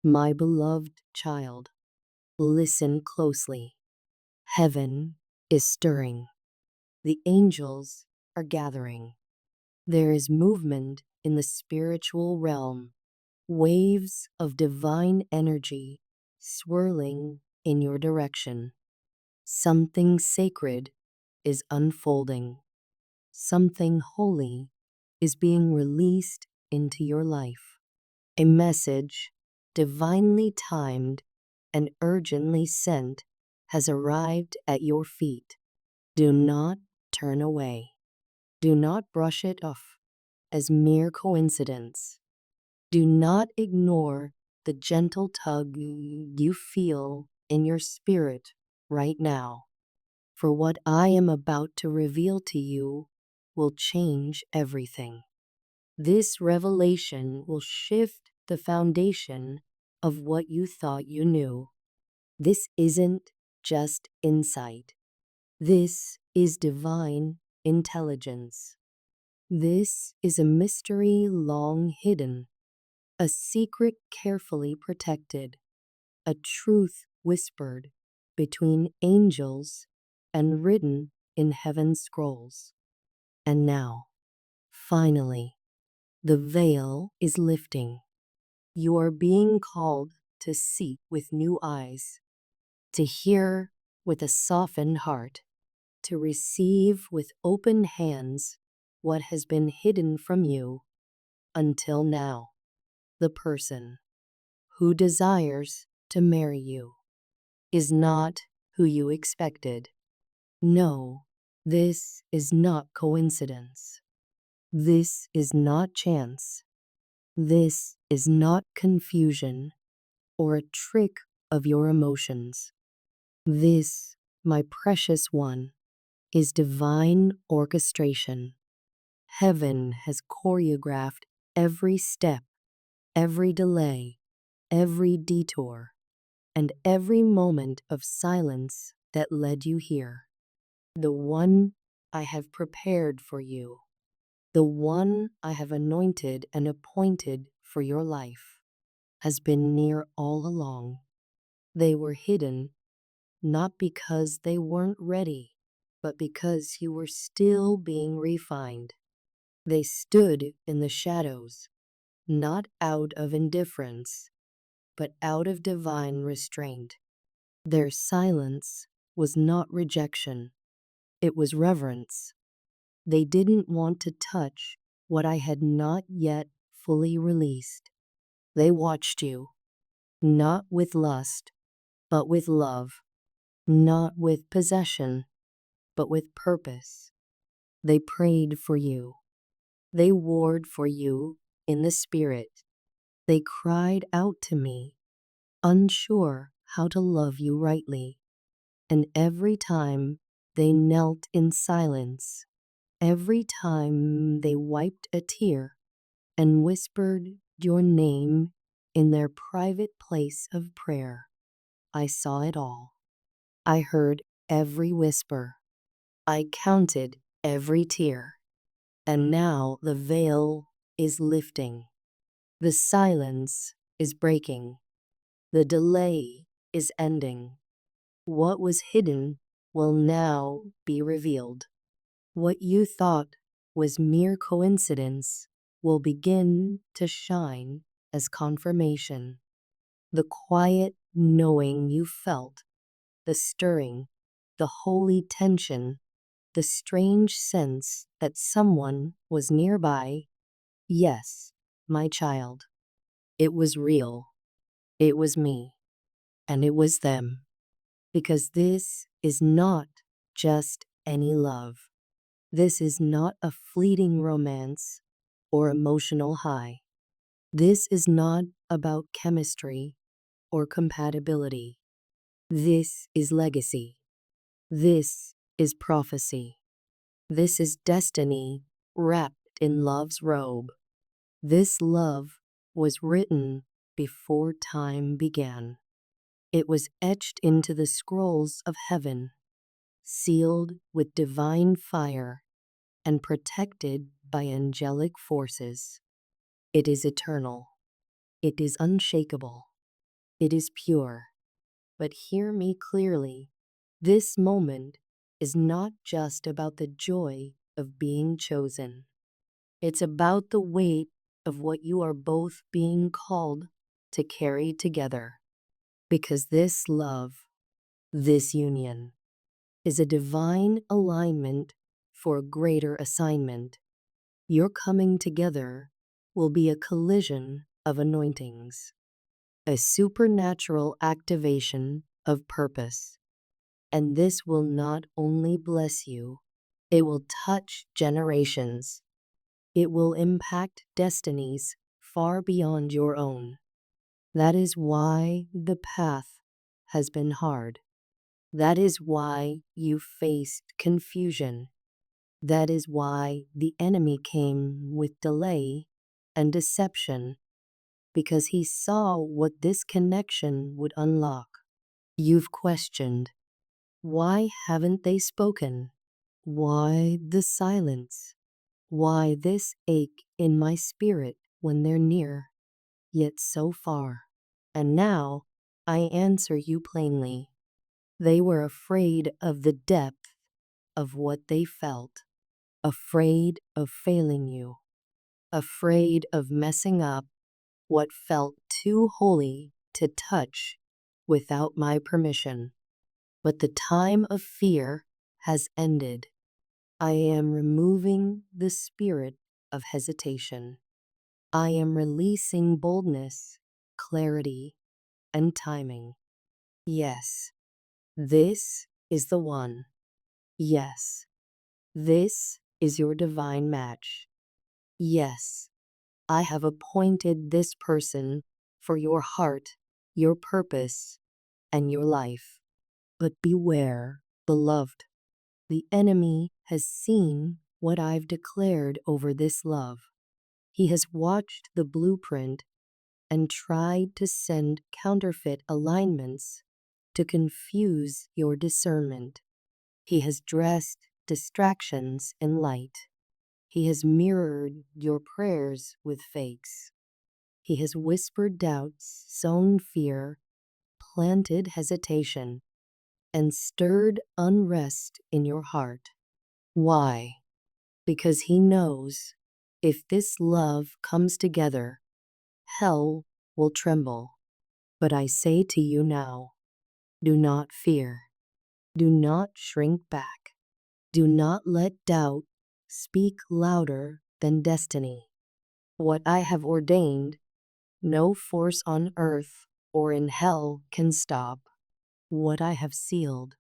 My beloved child, listen closely. Heaven is stirring. The angels are gathering. There is movement in the spiritual realm, waves of divine energy swirling in your direction. Something sacred is unfolding. Something holy is being released into your life. A message, divinely timed and urgently sent, has arrived at your feet. Do not turn away. Do not brush it off as mere coincidence. Do not ignore the gentle tug you feel in your spirit right now. For what I am about to reveal to you will change everything. This revelation will shift the foundation of what you thought you knew. This isn't just insight. This is divine intelligence. This is a mystery long hidden, a secret carefully protected, a truth whispered between angels and written in heaven's scrolls. And now, finally, the veil is lifting. You are being called to see with new eyes, to hear with a softened heart, to receive with open hands what has been hidden from you until now. The person who desires to marry you is not who you expected. No, this is not coincidence. This is not chance. This is not confusion or a trick of your emotions. This, my precious one, is divine orchestration. Heaven has choreographed every step, every delay, every detour, and every moment of silence that led you here. The one I have prepared for you, the one I have anointed and appointed for your life, has been near all along. They were hidden, not because they weren't ready, but because you were still being refined. They stood in the shadows, not out of indifference, but out of divine restraint. Their silence was not rejection, it was reverence. They didn't want to touch what I had not yet fully released. They watched you, not with lust, but with love, not with possession, but with purpose. They prayed for you. They warred for you in the spirit. They cried out to me, unsure how to love you rightly. And every time they knelt in silence, every time they wiped a tear and whispered your name in their private place of prayer, I saw it all. I heard every whisper. I counted every tear. And now the veil is lifting. The silence is breaking. The delay is ending. What was hidden will now be revealed. What you thought was mere coincidence will begin to shine as confirmation. The quiet knowing you felt, the stirring, the holy tension, the strange sense that someone was nearby. Yes, my child. It was real. It was me. And it was them. Because this is not just any love. This is not a fleeting romance or emotional high. This is not about chemistry or compatibility. This is legacy. This is prophecy. This is destiny wrapped in love's robe. This love was written before time began. It was etched into the scrolls of heaven, sealed with divine fire, and protected by angelic forces. It is eternal. It is unshakable. It is pure. But hear me clearly. This moment is not just about the joy of being chosen. It's about the weight of what you are both being called to carry together. Because this love, this union, is a divine alignment for a greater assignment. Your coming together will be a collision of anointings, a supernatural activation of purpose. And this will not only bless you, it will touch generations. It will impact destinies far beyond your own. That is why the path has been hard. That is why you faced confusion. That is why the enemy came with delay and deception, because he saw what this connection would unlock. You've questioned, why haven't they spoken? Why the silence? Why this ache in my spirit when they're near, yet so far? And now I answer you plainly. They were afraid of the depth of what they felt, afraid of failing you, afraid of messing up what felt too holy to touch without my permission. But the time of fear has ended. I am removing the spirit of hesitation. I am releasing boldness, clarity, and timing. Yes, this is the one. Yes, this is your divine match. Yes, I have appointed this person for your heart, your purpose, and your life. But beware, beloved, the enemy has seen what I've declared over this love. He has watched the blueprint and tried to send counterfeit alignments to confuse your discernment. He has dressed distractions in light. He has mirrored your prayers with fakes. He has whispered doubts, sown fear, planted hesitation, and stirred unrest in your heart. Why? Because he knows if this love comes together, hell will tremble. But I say to you now, do not fear. Do not shrink back. Do not let doubt speak louder than destiny. What I have ordained, no force on earth or in hell can stop. What I have sealed,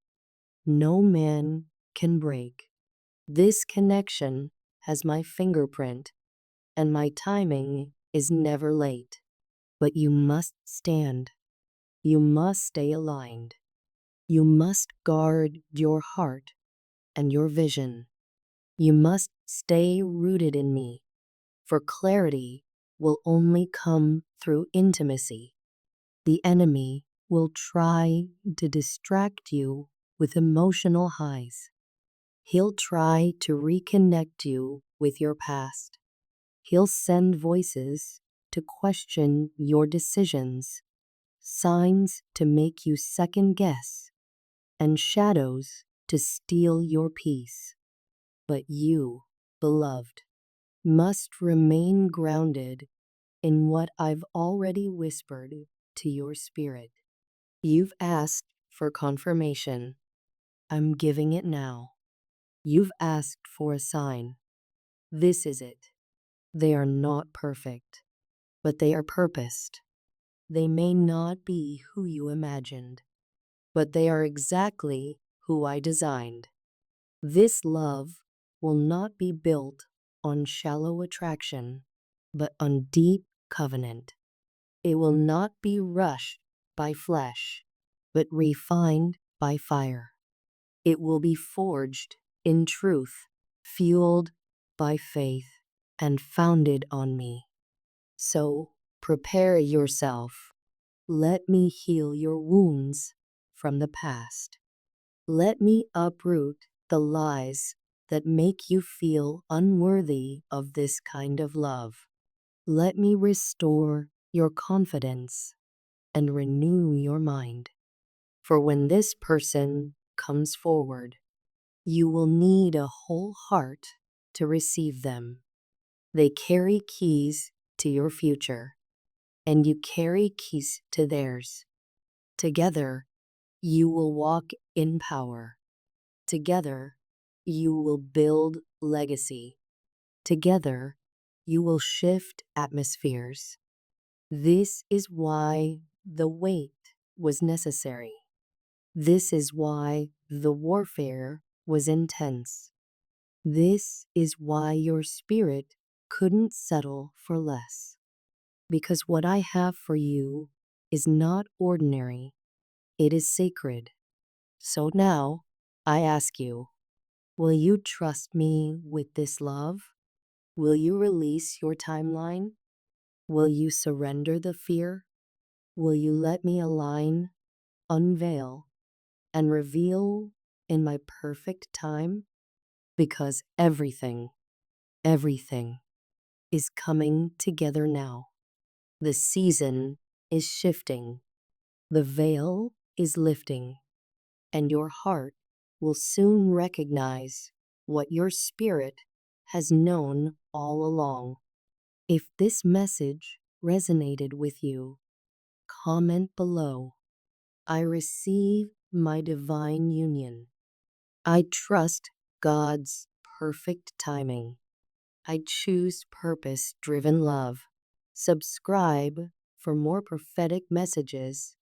no man can break. This connection has my fingerprint, and my timing is never late. But you must stand. You must stay aligned. You must guard your heart and your vision. You must stay rooted in me, for clarity will only come through intimacy. The enemy will try to distract you with emotional highs. He'll try to reconnect you with your past. He'll send voices to question your decisions, signs to make you second guess, and shadows to steal your peace. But you, beloved, must remain grounded in what I've already whispered to your spirit. You've asked for confirmation. I'm giving it now. You've asked for a sign. This is it. They are not perfect, but they are purposed. They may not be who you imagined, but they are exactly who I designed. This love will not be built on shallow attraction, but on deep covenant. It will not be rushed by flesh, but refined by fire. It will be forged in truth, fueled by faith, and founded on me. So prepare yourself. Let me heal your wounds from the past. Let me uproot the lies that make you feel unworthy of this kind of love. Let me restore your confidence and renew your mind. For when this person comes forward, you will need a whole heart to receive them. They carry keys to your future, and you carry keys to theirs. Together, you will walk in power. Together, you will build legacy. Together, you will shift atmospheres. This is why the wait was necessary. This is why the warfare was intense. This is why your spirit couldn't settle for less. Because what I have for you is not ordinary, it is sacred. So now, I ask you, will you trust me with this love? Will you release your timeline? Will you surrender the fear? Will you let me align, unveil, and reveal in my perfect time? Because everything is coming together now. The season is shifting. The veil is lifting. And your heart will soon recognize what your spirit has known all along. If this message resonated with you, comment below. I receive my divine union. I trust God's perfect timing. I choose purpose-driven love. Subscribe for more prophetic messages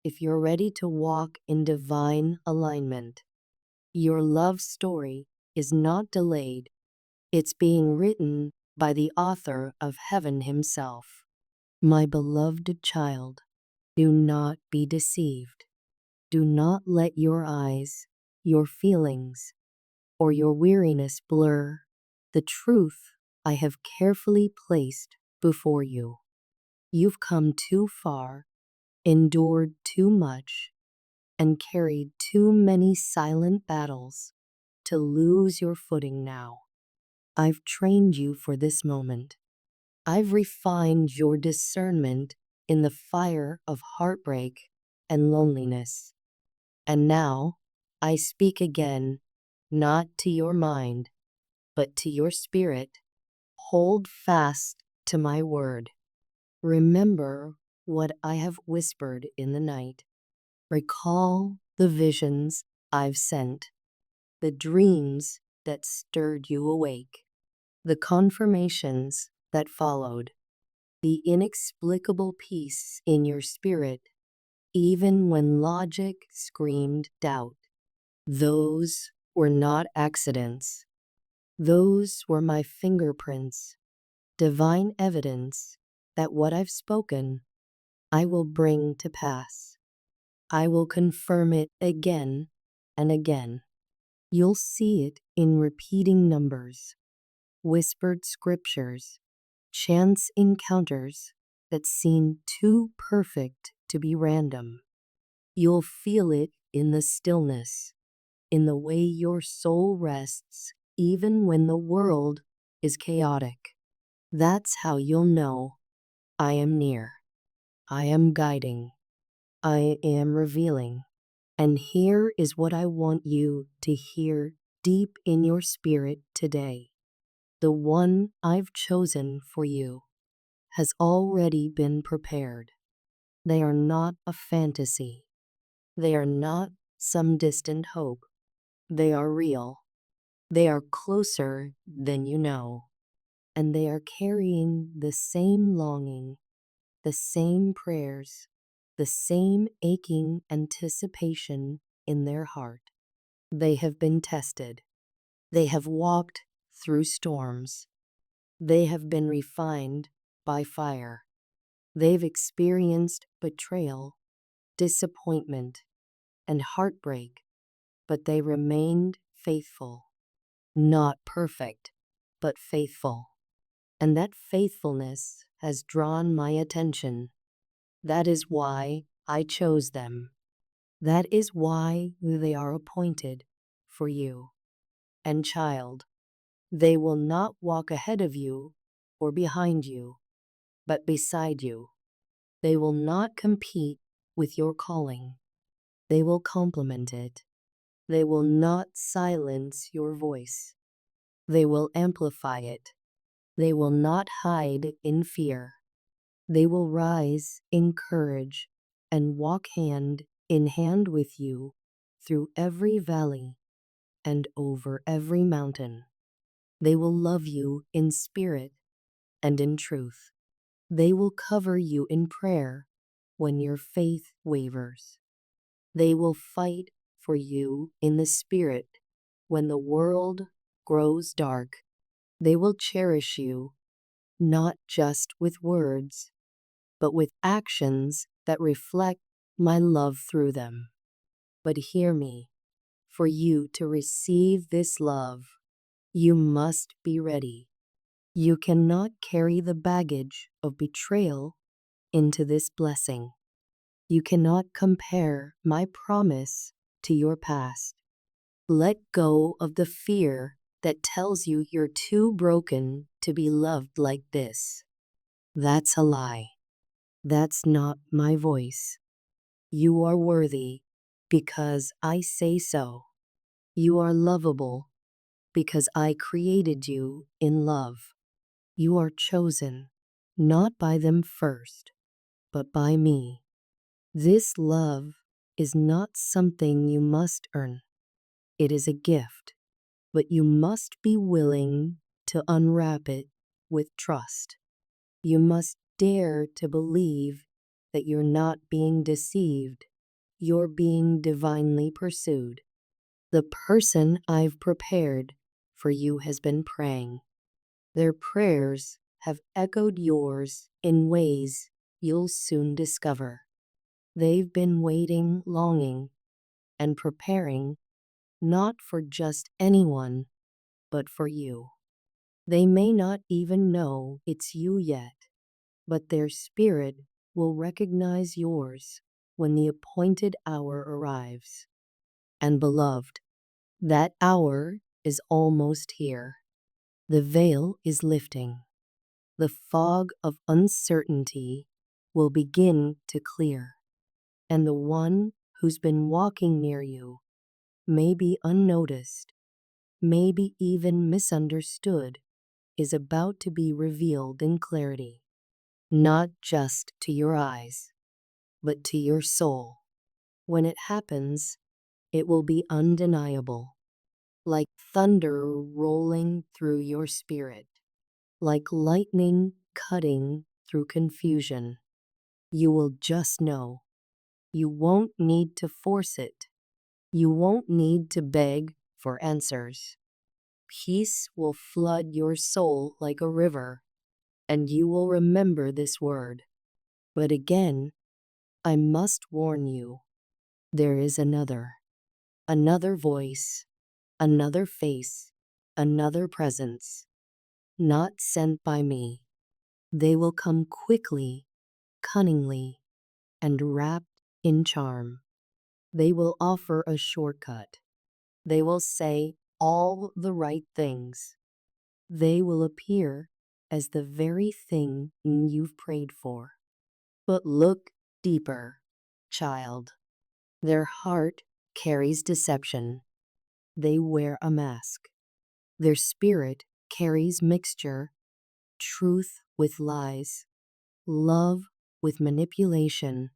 if you're ready to walk in divine alignment. Your love story is not delayed. It's being written by the author of heaven himself. My beloved child, do not be deceived. Do not let your eyes, your feelings, or your weariness blur the truth I have carefully placed before you. You've come too far, endured too much, and carried too many silent battles to lose your footing now. I've trained you for this moment. I've refined your discernment in the fire of heartbreak and loneliness. And now I speak again, not to your mind, but to your spirit. Hold fast to my word. Remember what I have whispered in the night. Recall the visions I've sent, the dreams that stirred you awake, the confirmations that followed, the inexplicable peace in your spirit, even when logic screamed doubt. Those were not accidents. Those were my fingerprints, divine evidence that what I've spoken, I will bring to pass. I will confirm it again and again. You'll see it in repeating numbers, whispered scriptures, chance encounters that seem too perfect to be random. You'll feel it in the stillness, in the way your soul rests even when the world is chaotic. That's how you'll know I am near. I am guiding. I am revealing. And here is what I want you to hear deep in your spirit today. The one I've chosen for you has already been prepared. They are not a fantasy. They are not some distant hope. They are real. They are closer than you know. And they are carrying the same longing, the same prayers, the same aching anticipation in their heart. They have been tested. They have walked through storms. They have been refined by fire. They've experienced betrayal, disappointment, and heartbreak, but they remained faithful. Not perfect, but faithful. And that faithfulness has drawn my attention. That is why I chose them. That is why they are appointed for you. And child, they will not walk ahead of you or behind you, but beside you. They will not compete with your calling. They will complement it. They will not silence your voice. They will amplify it. They will not hide in fear. They will rise in courage and walk hand in hand with you through every valley and over every mountain. They will love you in spirit and in truth. They will cover you in prayer when your faith wavers. They will fight for you in the spirit when the world grows dark. They will cherish you, not just with words, but with actions that reflect my love through them. But hear me, for you to receive this love, you must be ready. You cannot carry the baggage of betrayal into this blessing. You cannot compare my promise to your past. Let go of the fear that tells you you're too broken to be loved like this. That's a lie. That's not my voice. You are worthy because I say so. You are lovable because I created you in love. You are chosen, not by them first, but by me. This love is not something you must earn. It is a gift, but you must be willing to unwrap it with trust. You must dare to believe that you're not being deceived. You're being divinely pursued. The person I've prepared for you has been praying. Their prayers have echoed yours in ways you'll soon discover. They've been waiting, longing, and preparing not for just anyone, but for you. They may not even know it's you yet, but their spirit will recognize yours when the appointed hour arrives. And beloved, that hour is almost here. The veil is lifting. The fog of uncertainty will begin to clear. And the one who's been walking near you may be unnoticed, maybe even misunderstood, is about to be revealed in clarity, not just to your eyes, but to your soul. When it happens, it will be undeniable, like thunder rolling through your spirit, like lightning cutting through confusion. You will just know. You won't need to force it. You won't need to beg for answers. Peace will flood your soul like a river, and you will remember this word. But again, I must warn you, there is another voice, another face, another presence, not sent by me. They will come quickly, cunningly, and wrapped in charm. They will offer a shortcut. They will say all the right things. They will appear as the very thing you've prayed for. But look deeper, child. Their heart carries deception. They wear a mask. Their spirit carries mixture, truth with lies, love with manipulation,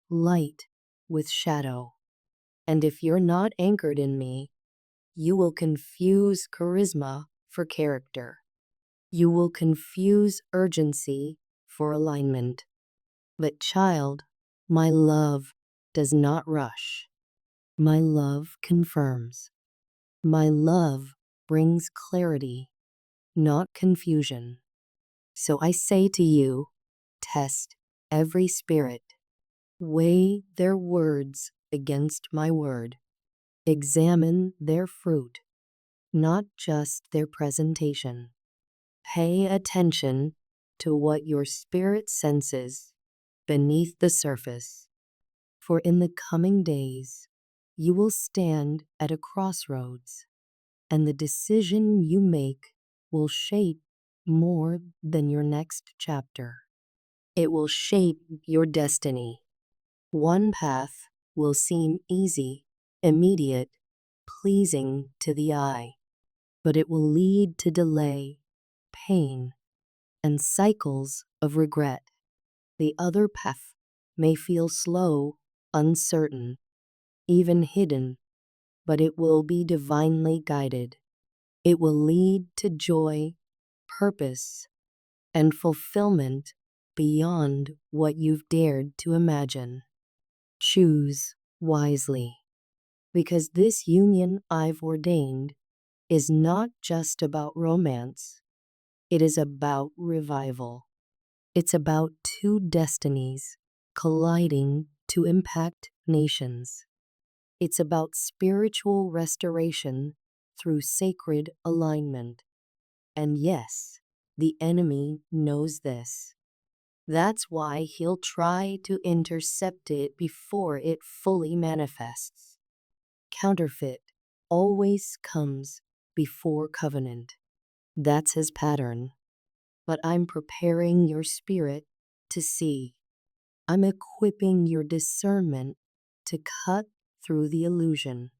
light with shadow. And if you're not anchored in me, you will confuse charisma for character. You will confuse urgency for alignment. But child, my love does not rush. My love confirms. My love brings clarity, not confusion. So I say to you, test every spirit. Weigh their words against my word. Examine their fruit, not just their presentation. Pay attention to what your spirit senses beneath the surface. For in the coming days, you will stand at a crossroads, and the decision you make will shape more than your next chapter. It will shape your destiny. One path will seem easy, immediate, pleasing to the eye, but it will lead to delay, pain, and cycles of regret. The other path may feel slow, uncertain, even hidden, but it will be divinely guided. It will lead to joy, purpose, and fulfillment beyond what you've dared to imagine. Choose wisely, because this union I've ordained is not just about romance, it is about revival. It's about two destinies colliding to impact nations. It's about spiritual restoration through sacred alignment. And yes, the enemy knows this. That's why he'll try to intercept it before it fully manifests. Counterfeit always comes before covenant. That's his pattern. But I'm preparing your spirit to see. I'm equipping your discernment to cut through the illusion,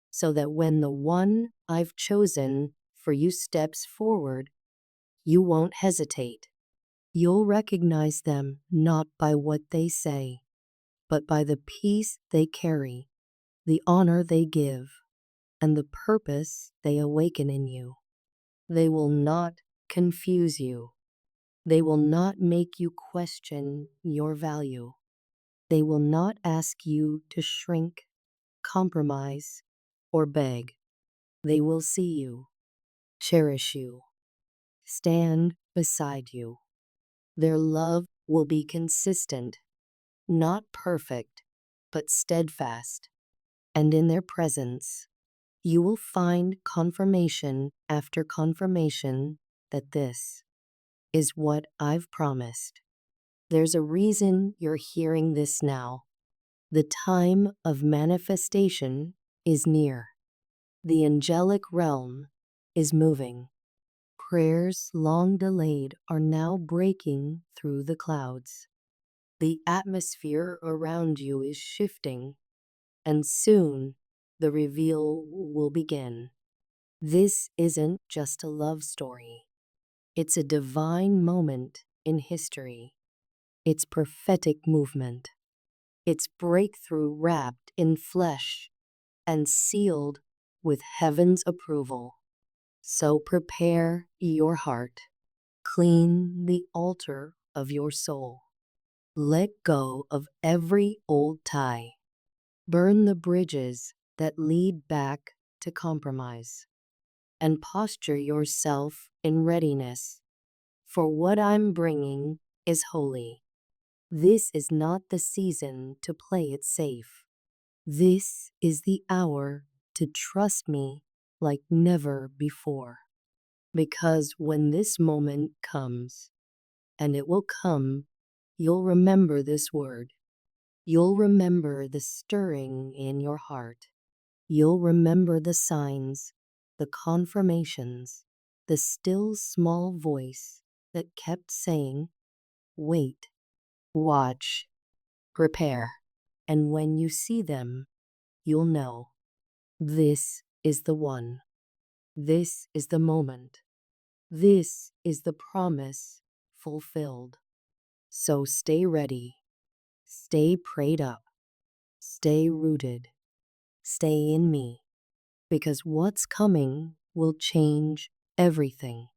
so that when the one I've chosen for you steps forward, you won't hesitate. You'll recognize them not by what they say, but by the peace they carry, the honor they give, and the purpose they awaken in you. They will not confuse you. They will not make you question your value. They will not ask you to shrink, compromise, or beg. They will see you, cherish you, stand beside you. Their love will be consistent, not perfect, but steadfast. And in their presence, you will find confirmation after confirmation that this is what I've promised. There's a reason you're hearing this now. The time of manifestation is near. The angelic realm is moving. Prayers long delayed are now breaking through the clouds. The atmosphere around you is shifting, and soon the reveal will begin. This isn't just a love story. It's a divine moment in history. It's prophetic movement. It's breakthrough wrapped in flesh and sealed with heaven's approval. So prepare your heart. Clean the altar of your soul. Let go of every old tie. Burn the bridges that lead back to compromise. And posture yourself in readiness. For what I'm bringing is holy. This is not the season to play it safe. This is the hour to trust me like never before. Because when this moment comes, and it will come, you'll remember this word. You'll remember the stirring in your heart. You'll remember the signs, the confirmations, the still small voice that kept saying, wait, watch, prepare. And when you see them, you'll know this is the one. This is the moment. This is the promise fulfilled. So stay ready. Stay prayed up. Stay rooted. Stay in me. Because what's coming will change everything.